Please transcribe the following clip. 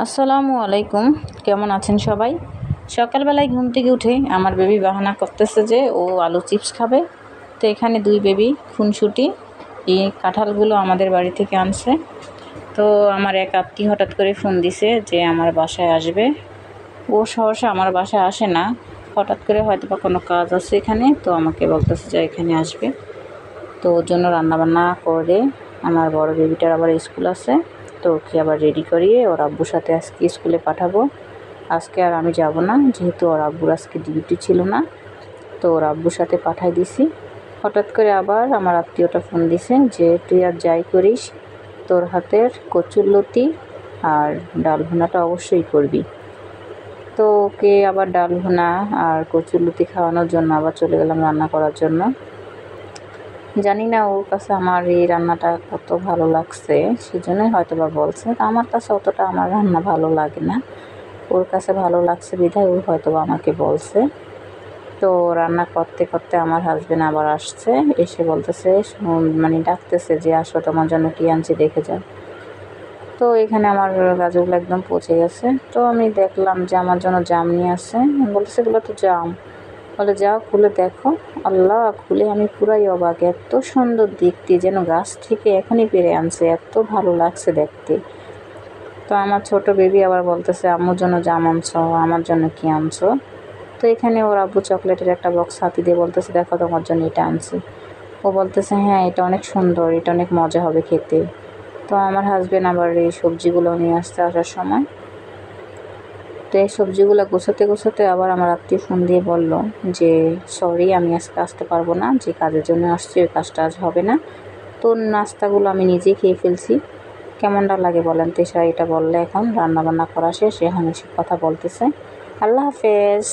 আসসালামু আলাইকুম। কেমন আছেন সবাই? সকালবেলায় ঘুম থেকে উঠে আমার বেবি বাহানা করতেছে যে ও আলু চিপস খাবে। তো এখানে দুই বেবি খুনসুটি এই কাঁঠালগুলো আমাদের বাড়ি থেকে আনছে। তো আমার এক আত্মীয় হঠাৎ করে ফোন দিছে যে আমার বাসায় আসবে। ও সহসা আমার বাসায় আসে না, হঠাৎ করে হয়তো বা কোনো কাজ আছে এখানে, তো আমাকে বলতেছে যে এখানে আসবে। তো ওর জন্য রান্নাবান্না করে আমার বড় বেবিটার আবার স্কুল আছে, তো ওকে আবার রেডি করিয়ে ওর আব্বুর সাথে আজকে স্কুলে পাঠাবো। আজকে আর আমি যাব না, যেহেতু ওর আব্বুর আজকে ডিউটি ছিল না, তো ওর আব্বুর সাথে পাঠাই দিছি। হঠাৎ করে আবার আমার আত্মীয়টা ফোন দিছে যে তুই আর যাই করিস, তোর হাতের কচুরলতি আর ডাল ভুনাটা অবশ্যই করবি। তো ওকে আবার ডাল ভুনা আর কচুরলতি খাওয়ানোর জন্য আবার চলে গেলাম রান্না করার জন্য। জানি না ওর কাছে আমার এই রান্নাটা কত ভালো লাগছে, সেজন্যই হয়তো বা বলছে। আমার কাছে অতটা আমার রান্না ভালো লাগে না, ওর কাছে ভালো লাগছে বিধায় ও হয়তো বা আমাকে বলছে। তো রান্না করতে করতে আমার হাজবেন্ড আবার আসছে, এসে বলতেছে মানে ডাকতেছে যে আসো তোমার জন্য কী আনছি দেখে যাও। তো এখানে আমার গাছগুলো একদম পচে গেছে। তো আমি দেখলাম যে আমার জন্য জাম নিয়ে আসছে, বলতেছে এগুলো তো জাম। বলে যাও খুলে দেখো। আল্লাহ, খুলে আমি পুরাই অবাক, এত সুন্দর দেখতে, যেন গাছ থেকে এখনই পেরে আনছে, এত ভালো লাগছে দেখতে। তো আমার ছোট বেবি আবার বলতেছে আম্মুর জন্য জাম আনছো, আমার জন্য কি আনছো? তো এখানে ওর আব্বু চকলেটের একটা বক্স হাতে দিয়ে বলতেছে দেখো তোমার জন্য এটা আনছি। ও বলতেছে হ্যাঁ এটা অনেক সুন্দর, এটা অনেক মজা হবে খেতে। তো আমার হাজবেন্ড আবার এই সবজিগুলো নিয়ে আসতে আসার সময়, তো এই সবজিগুলো গোছাতে গোছাতে আবার আমার আত্মীয় ফোন দিয়ে বলল যে সরি আমি আজকে আসতে পারবো না, যে কাজের জন্য আসছি ওই কাজটা আজ হবে না। তো নাস্তাগুলো আমি নিজেই খেয়ে ফেলছি। কেমনটা লাগে বলেন তো? এটা বললে এখন রান্নাবান্না করা শেষ, এখন এসব কথা বলতেছে। আল্লাহ হাফেজ।